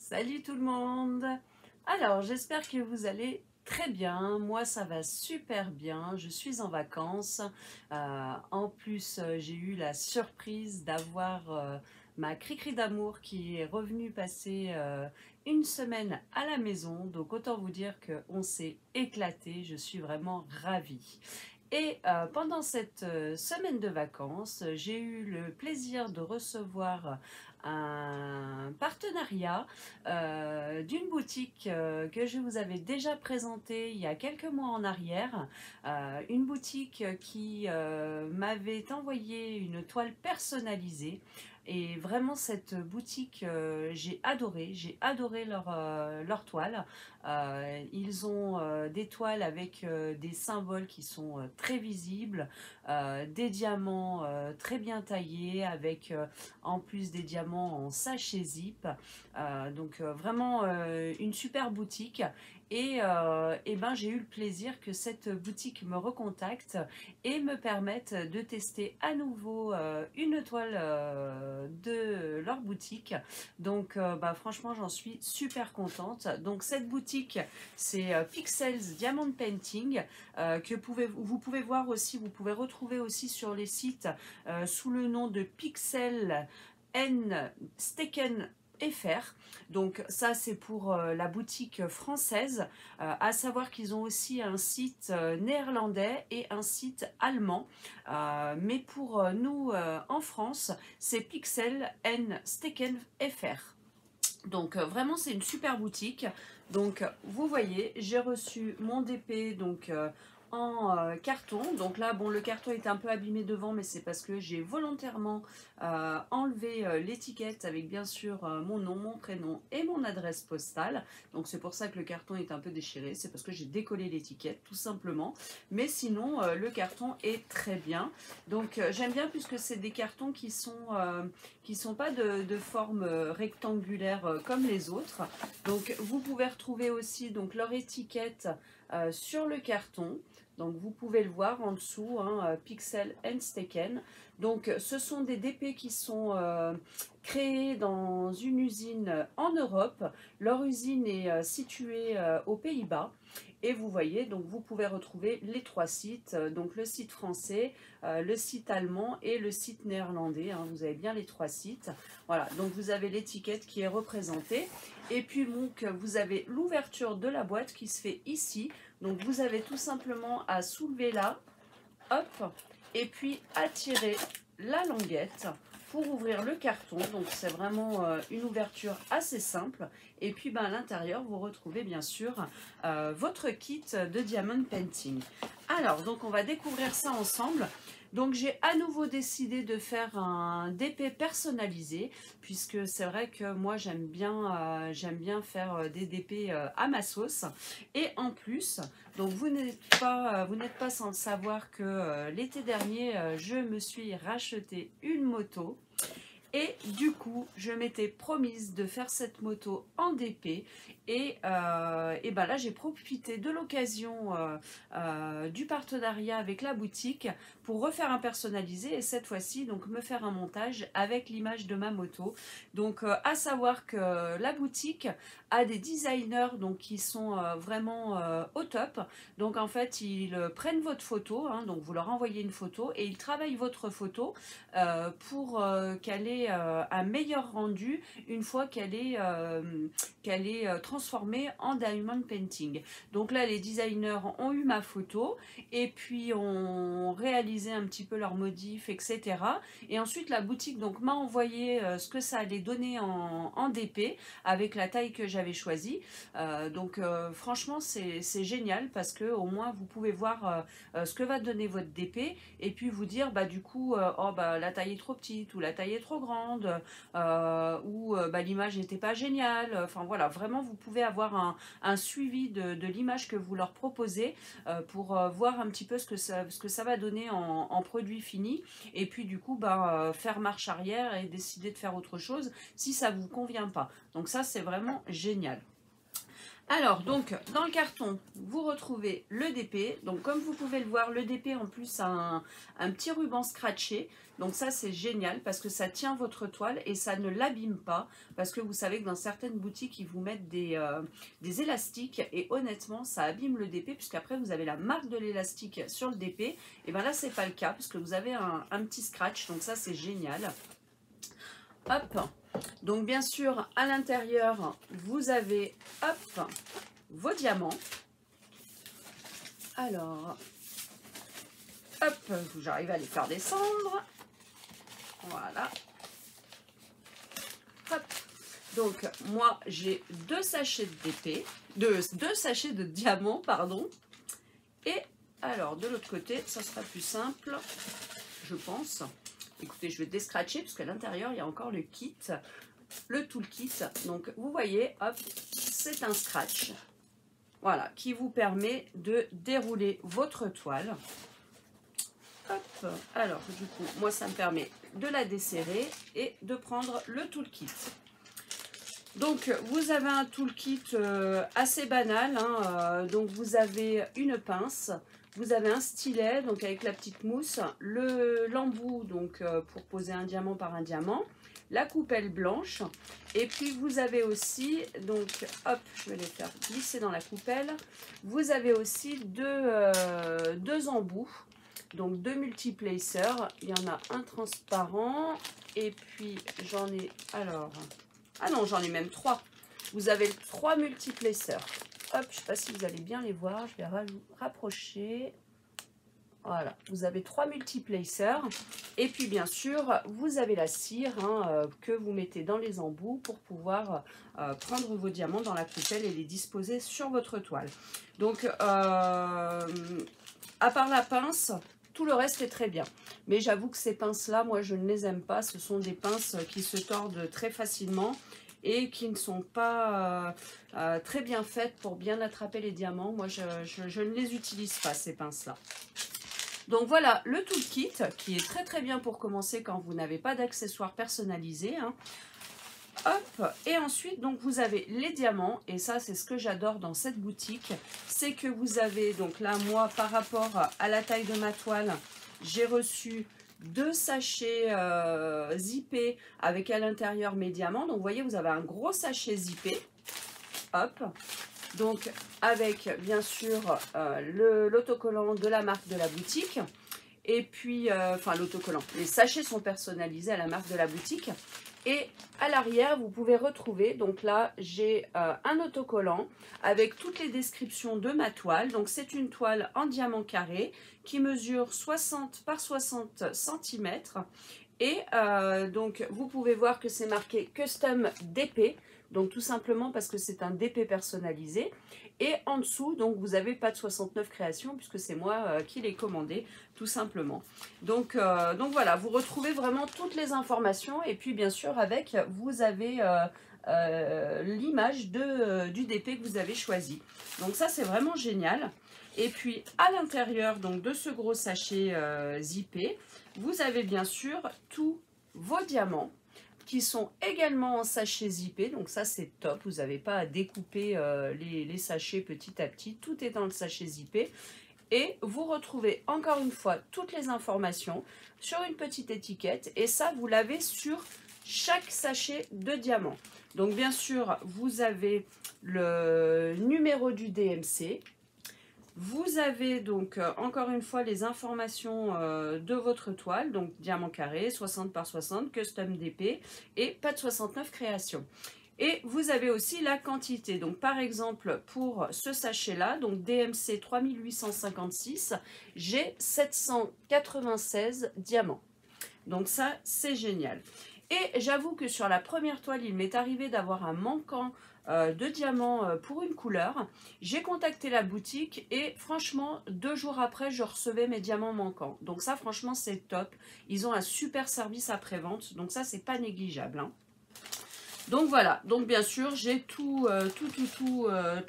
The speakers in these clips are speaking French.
Salut tout le monde! Alors, j'espère que vous allez très bien. Moi, ça va super bien. Je suis en vacances. En plus, j'ai eu la surprise d'avoir ma Cricri d'amour qui est revenue passer une semaine à la maison. Donc, autant vous dire qu'on s'est éclaté. Je suis vraiment ravie. Et pendant cette semaine de vacances, j'ai eu le plaisir de recevoir un partenariat d'une boutique que je vous avais déjà présentée il y a quelques mois en arrière. Une boutique qui m'avait envoyé une toile personnalisée. Et vraiment cette boutique, j'ai adoré leur toile. Ils ont des toiles avec des symboles qui sont très visibles, des diamants très bien taillés, avec en plus des diamants en sachet zip. Donc vraiment une super boutique. Et ben, j'ai eu le plaisir que cette boutique me recontacte et me permette de tester à nouveau une toile de leur boutique. Donc bah, franchement, j'en suis super contente. Donc cette boutique, c'est Pixels Diamond Painting que vous pouvez voir aussi, vous pouvez retrouver aussi sur les sites sous le nom de Pixel N Steken FR. Donc ça c'est pour la boutique française, à savoir qu'ils ont aussi un site néerlandais et un site allemand. Mais pour nous en France, c'est Pixel N Steken FR. Donc vraiment c'est une super boutique. Donc vous voyez, j'ai reçu mon DP donc en carton. Donc là bon, le carton est un peu abîmé devant, mais c'est parce que j'ai volontairement enlevé l'étiquette avec bien sûr mon nom, mon prénom et mon adresse postale. Donc c'est pour ça que le carton est un peu déchiré, c'est parce que j'ai décollé l'étiquette tout simplement. Mais sinon le carton est très bien. Donc j'aime bien puisque c'est des cartons qui sont pas de forme rectangulaire comme les autres. Donc vous pouvez retrouver aussi donc leur étiquette sur le carton. Donc vous pouvez le voir en dessous, hein, Pixel and Steken. Donc ce sont des DP qui sont créés dans une usine en Europe. Leur usine est située aux Pays-Bas. Et vous voyez, donc vous pouvez retrouver les trois sites, donc le site français, le site allemand et le site néerlandais. Hein, vous avez bien les trois sites. Voilà, donc vous avez l'étiquette qui est représentée. Et puis donc vous avez l'ouverture de la boîte qui se fait ici. Donc vous avez tout simplement à soulever là, hop, et puis à tirer la languette pour ouvrir le carton. Donc c'est vraiment une ouverture assez simple. Et puis ben, à l'intérieur, vous retrouvez bien sûr votre kit de diamond painting. Alors, donc on va découvrir ça ensemble. Donc j'ai à nouveau décidé de faire un DP personnalisé, puisque c'est vrai que moi j'aime bien faire des DP à ma sauce. Et en plus, donc vous n'êtes pas sans le savoir que l'été dernier, je me suis racheté une moto. Et du coup, je m'étais promise de faire cette moto en DP. Et ben là, j'ai profité de l'occasion du partenariat avec la boutique pour refaire un personnalisé et cette fois-ci, donc me faire un montage avec l'image de ma moto. Donc, à savoir que la boutique a des designers donc, qui sont vraiment au top. Donc, en fait, ils prennent votre photo, hein, donc vous leur envoyez une photo et ils travaillent votre photo pour qu'elle ait un meilleur rendu une fois qu'elle est transformée en diamond painting. Donc là, les designers ont eu ma photo et puis ont réalisé un petit peu leurs modifs, etc. Et ensuite, la boutique donc m'a envoyé ce que ça allait donner en DP avec la taille que j'avais choisie. Donc franchement, c'est génial parce que au moins vous pouvez voir ce que va donner votre DP et puis vous dire bah du coup oh bah la taille est trop petite ou la taille est trop grande ou bah, l'image n'était pas géniale. Enfin voilà, vraiment vous pouvez avoir un suivi de l'image que vous leur proposez pour voir un petit peu ce que ça va donner en produit fini et puis du coup bah, faire marche arrière et décider de faire autre chose si ça vous convient pas. Donc ça c'est vraiment génial. Alors, donc, dans le carton, vous retrouvez le DP. Donc, comme vous pouvez le voir, le DP en plus a un petit ruban scratché. Donc ça, c'est génial parce que ça tient votre toile et ça ne l'abîme pas. Parce que vous savez que dans certaines boutiques, ils vous mettent des élastiques. Et honnêtement, ça abîme le DP puisqu'après, vous avez la marque de l'élastique sur le DP. Et bien là, c'est pas le cas puisque vous avez un petit scratch. Donc ça, c'est génial. Hop. Donc bien sûr, à l'intérieur, vous avez, hop, vos diamants. Alors, hop, j'arrive à les faire descendre. Voilà. Hop. Donc, moi, j'ai 2 sachets de DP, deux sachets de diamants, pardon. Et alors, de l'autre côté, ça sera plus simple, je pense. Écoutez, je vais descratcher parce qu'à l'intérieur, il y a encore le kit, le toolkit. Donc, vous voyez, hop, c'est un scratch. Voilà, qui vous permet de dérouler votre toile. Hop, alors, du coup, moi, ça me permet de la desserrer et de prendre le toolkit. Donc, vous avez un toolkit assez banal. Hein, donc, vous avez une pince. Vous avez un stylet, donc avec la petite mousse, l'embout donc pour poser un diamant par un diamant, la coupelle blanche, et puis vous avez aussi, donc hop, je vais les faire glisser dans la coupelle, vous avez aussi deux embouts, donc 2 multiplacers, il y en a un transparent, et puis j'en ai, alors, ah non, j'en ai même 3, vous avez 3 multiplacers. Hop, je ne sais pas si vous allez bien les voir, je vais rapprocher. Voilà, vous avez 3 multiplacers. Et puis bien sûr, vous avez la cire que vous mettez dans les embouts pour pouvoir prendre vos diamants dans la coupelle et les disposer sur votre toile. Donc, à part la pince, tout le reste est très bien. Mais j'avoue que ces pinces-là, moi je ne les aime pas. Ce sont des pinces qui se tordent très facilement et qui ne sont pas très bien faites pour bien attraper les diamants. Moi, je ne les utilise pas, ces pinces-là. Donc voilà, le toolkit, qui est très très bien pour commencer quand vous n'avez pas d'accessoires personnalisés. Hein. Hop, et ensuite, donc vous avez les diamants, et ça, c'est ce que j'adore dans cette boutique. C'est que vous avez, donc là, moi, par rapport à la taille de ma toile, j'ai reçu 2 sachets zippés avec à l'intérieur mes diamants. Donc vous voyez, vous avez un gros sachet zippé. Hop. Donc avec bien sûr l'autocollant de la marque de la boutique. Et puis, enfin l'autocollant. Les sachets sont personnalisés à la marque de la boutique. Et à l'arrière, vous pouvez retrouver, donc là, j'ai un autocollant avec toutes les descriptions de ma toile. Donc, c'est une toile en diamant carré qui mesure 60 par 60 cm. Et donc, vous pouvez voir que c'est marqué Custom DP. Donc, tout simplement parce que c'est un DP personnalisé. Et en dessous, donc, vous n'avez pas de 69 créations puisque c'est moi qui l'ai commandé, tout simplement. Donc voilà, vous retrouvez vraiment toutes les informations. Et puis, bien sûr, avec, vous avez l'image du DP que vous avez choisi. Donc, ça, c'est vraiment génial. Et puis, à l'intérieur donc de ce gros sachet zippé, vous avez bien sûr tous vos diamants qui sont également en sachet zippé. Donc ça, c'est top. Vous n'avez pas à découper les sachets petit à petit. Tout est dans le sachet zippé. Et vous retrouvez encore une fois toutes les informations sur une petite étiquette. Et ça, vous l'avez sur chaque sachet de diamants. Donc bien sûr, vous avez le numéro du DMC. Vous avez donc encore une fois les informations de votre toile, donc diamant carré, 60 par 60, custom DP et pas de 69 créations. Et vous avez aussi la quantité. Donc par exemple pour ce sachet-là, donc DMC 3856, j'ai 796 diamants. Donc ça, c'est génial. Et j'avoue que sur la première toile, il m'est arrivé d'avoir un manquant de diamants pour une couleur. J'ai contacté la boutique et franchement 2 jours après je recevais mes diamants manquants. Donc ça franchement c'est top. Ils ont un super service après-vente, donc ça c'est pas négligeable. Hein. Donc voilà, donc bien sûr j'ai toutes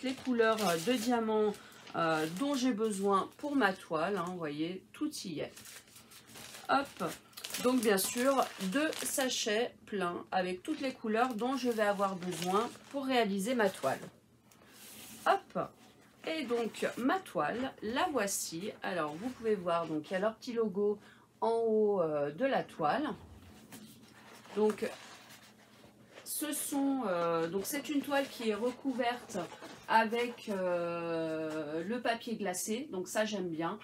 les couleurs de diamants dont j'ai besoin pour ma toile. Hein, vous voyez, tout y est. Hop. Donc bien sûr, 2 sachets pleins avec toutes les couleurs dont je vais avoir besoin pour réaliser ma toile. Hop. Et donc ma toile, la voici. Alors vous pouvez voir, donc il y a leur petit logo en haut de la toile. Donc donc c'est une toile qui est recouverte avec le papier glacé, donc ça j'aime bien.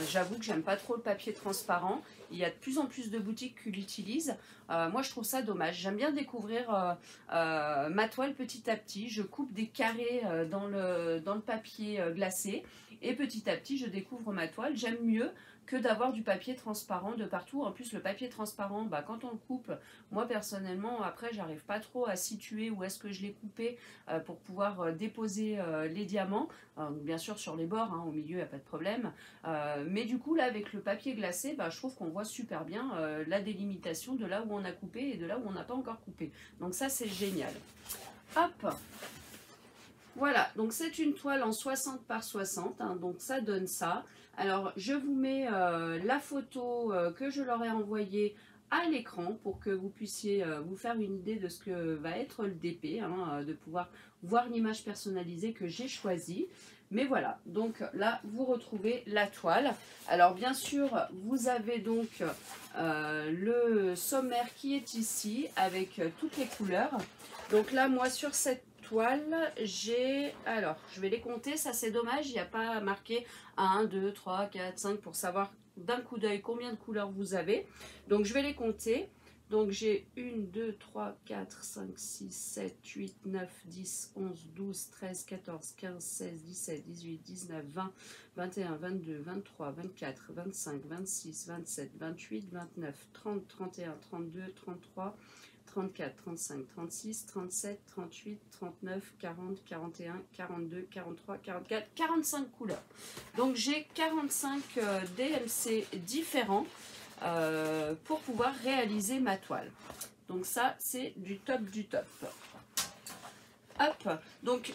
J'avoue que j'aime pas trop le papier transparent. Il y a de plus en plus de boutiques qui l'utilisent. Moi je trouve ça dommage. J'aime bien découvrir ma toile petit à petit. Je coupe des carrés dans le papier glacé et petit à petit je découvre ma toile. J'aime mieux que d'avoir du papier transparent de partout. En plus le papier transparent, bah, quand on le coupe, moi personnellement après j'arrive pas trop à situer où est-ce que je l'ai coupé pour pouvoir déposer les diamants. Bien sûr sur les bords, hein, au milieu il n'y a pas de problème. Mais du coup là avec le papier glacé, bah, je trouve qu'on voit super bien la délimitation de là où on a coupé et de là où on n'a pas encore coupé. Donc ça c'est génial. Hop! Voilà, donc c'est une toile en 60 par 60, hein, donc ça donne ça. Alors je vous mets la photo que je leur ai envoyée à l'écran pour que vous puissiez vous faire une idée de ce que va être le DP, hein, de pouvoir voir l'image personnalisée que j'ai choisie. Mais voilà, donc là vous retrouvez la toile. Alors bien sûr vous avez donc le sommaire qui est ici avec toutes les couleurs. Donc là moi sur cette toile, j'ai, alors je vais les compter, ça c'est dommage, il n'y a pas marqué 1, 2, 3, 4, 5 pour savoir d'un coup d'œil combien de couleurs vous avez. Donc je vais les compter. Donc j'ai 1, 2, 3, 4, 5, 6, 7, 8, 9, 10, 11, 12, 13, 14, 15, 16, 17, 18, 19, 20, 21, 22, 23, 24, 25, 26, 27, 28, 29, 30, 31, 32, 33, 34, 35, 36, 37, 38, 39, 40, 41, 42, 43, 44, 45 couleurs. Donc j'ai 45 DMC différents pour pouvoir réaliser ma toile. Donc ça c'est du top du top. Hop, donc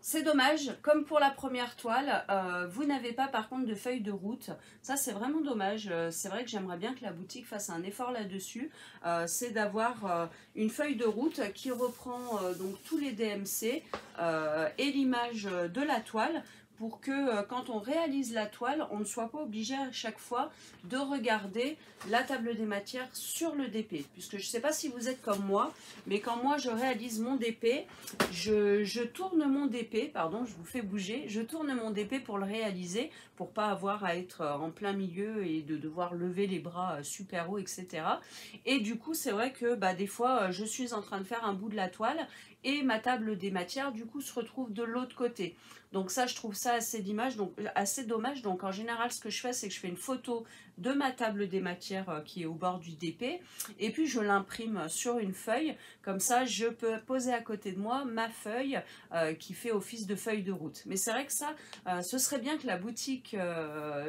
c'est dommage, comme pour la première toile, vous n'avez pas par contre de feuille de route. Ça c'est vraiment dommage. C'est vrai que j'aimerais bien que la boutique fasse un effort là-dessus. C'est d'avoir une feuille de route qui reprend donc tous les DMC et l'image de la toile, pour que quand on réalise la toile, on ne soit pas obligé à chaque fois de regarder la table des matières sur le DP. Puisque je ne sais pas si vous êtes comme moi, mais quand moi je réalise mon DP, je tourne mon DP, pardon, je vous fais bouger, je tourne mon DP pour le réaliser, pour pas avoir à être en plein milieu et de devoir lever les bras super haut, etc. Et du coup, c'est vrai que bah, des fois, je suis en train de faire un bout de la toile et ma table des matières, du coup, se retrouve de l'autre côté. Donc ça, je trouve ça assez dommage. Donc en général, ce que je fais, c'est que je fais une photo de ma table des matières qui est au bord du DP. Et puis, je l'imprime sur une feuille. Comme ça, je peux poser à côté de moi ma feuille qui fait office de feuille de route. Mais c'est vrai que ça, ce serait bien que la boutique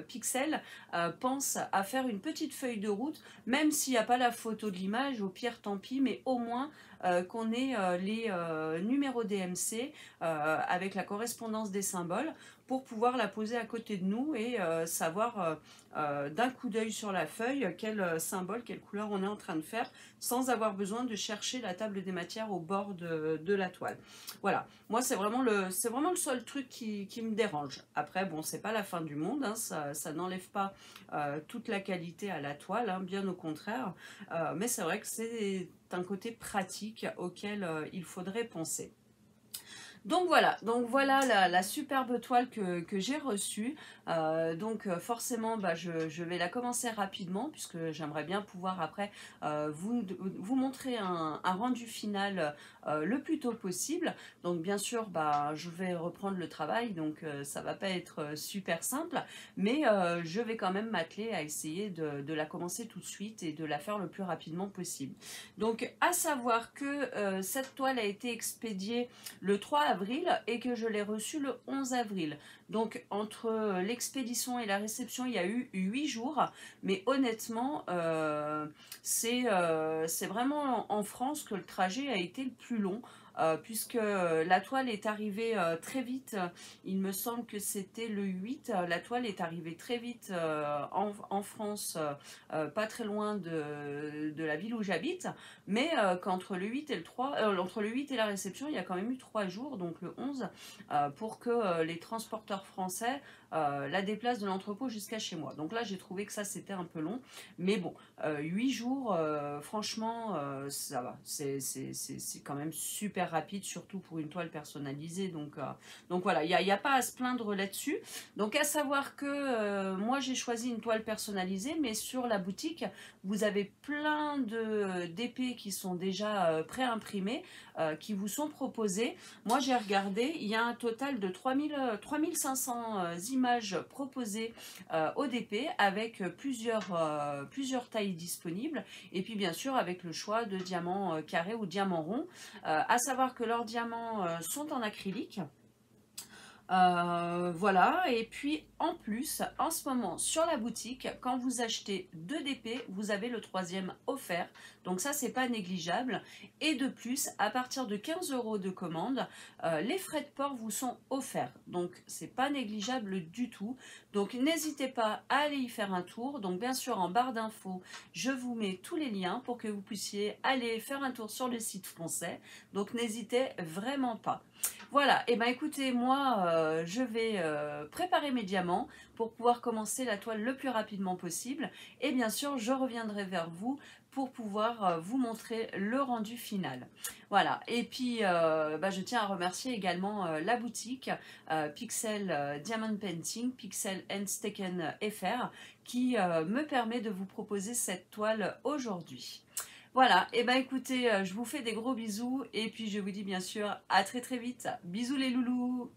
Pixel pense à faire une petite feuille de route, même s'il n'y a pas la photo de l'image, au pire, tant pis, mais au moins qu'on ait les numéros DMC avec la correspondance des symboles pour pouvoir la poser à côté de nous et savoir d'un coup d'œil sur la feuille quel symbole, quelle couleur on est en train de faire sans avoir besoin de chercher la table des matières au bord de la toile. Voilà, moi c'est vraiment le seul truc qui me dérange. Après bon, c'est pas la fin du monde, hein, ça n'enlève pas toute la qualité à la toile, hein, bien au contraire, mais c'est vrai que c'est un côté pratique auquel il faudrait penser. Donc voilà la superbe toile que j'ai reçue. Donc forcément, bah, je vais la commencer rapidement puisque j'aimerais bien pouvoir après vous montrer un rendu final le plus tôt possible. Donc bien sûr, bah, je vais reprendre le travail, donc ça va pas être super simple, mais je vais quand même m'atteler à essayer de la commencer tout de suite et de la faire le plus rapidement possible. Donc à savoir que cette toile a été expédiée le 3 avril et que je l'ai reçue le 11 avril. Donc entre l'expédition et la réception, il y a eu 8 jours. Mais honnêtement, c'est vraiment en France que le trajet a été le plus long. Puisque la toile est arrivée très vite, il me semble que c'était le 8, la toile est arrivée très vite en France, pas très loin de la ville où j'habite, mais qu'entre le 8 et le 3, entre le 8 et la réception, il y a quand même eu 3 jours, donc le 11, pour que les transporteurs français la déplacent de l'entrepôt jusqu'à chez moi. Donc là, j'ai trouvé que ça, c'était un peu long, mais bon, 8 jours, franchement, ça va, c'est quand même super rapide, surtout pour une toile personnalisée, donc voilà, il n'y a pas à se plaindre là-dessus. Donc à savoir que moi j'ai choisi une toile personnalisée, mais sur la boutique, vous avez plein d'épées qui sont déjà pré-imprimées, qui vous sont proposées. Moi j'ai regardé, il y a un total de 3500 images proposées au DP avec plusieurs tailles disponibles, et puis bien sûr avec le choix de diamants carrés ou diamants ronds. À savoir que leurs diamants sont en acrylique. Voilà, et puis en plus, en ce moment sur la boutique, quand vous achetez 2 DP, vous avez le troisième offert, donc ça c'est pas négligeable. Et de plus, à partir de 15 € de commande, les frais de port vous sont offerts, donc c'est pas négligeable du tout. Donc n'hésitez pas à aller y faire un tour. Donc bien sûr en barre d'infos, je vous mets tous les liens pour que vous puissiez aller faire un tour sur le site français, donc n'hésitez vraiment pas. Voilà, et ben écoutez, moi je vais préparer mes diamants pour pouvoir commencer la toile le plus rapidement possible, et bien sûr je reviendrai vers vous pour pouvoir vous montrer le rendu final. Voilà, et puis je tiens à remercier également la boutique Pixel Diamond Painting, Pixel and Steken FR, qui me permet de vous proposer cette toile aujourd'hui. Voilà, et ben écoutez, je vous fais des gros bisous, et puis je vous dis bien sûr à très très vite. Bisous les loulous!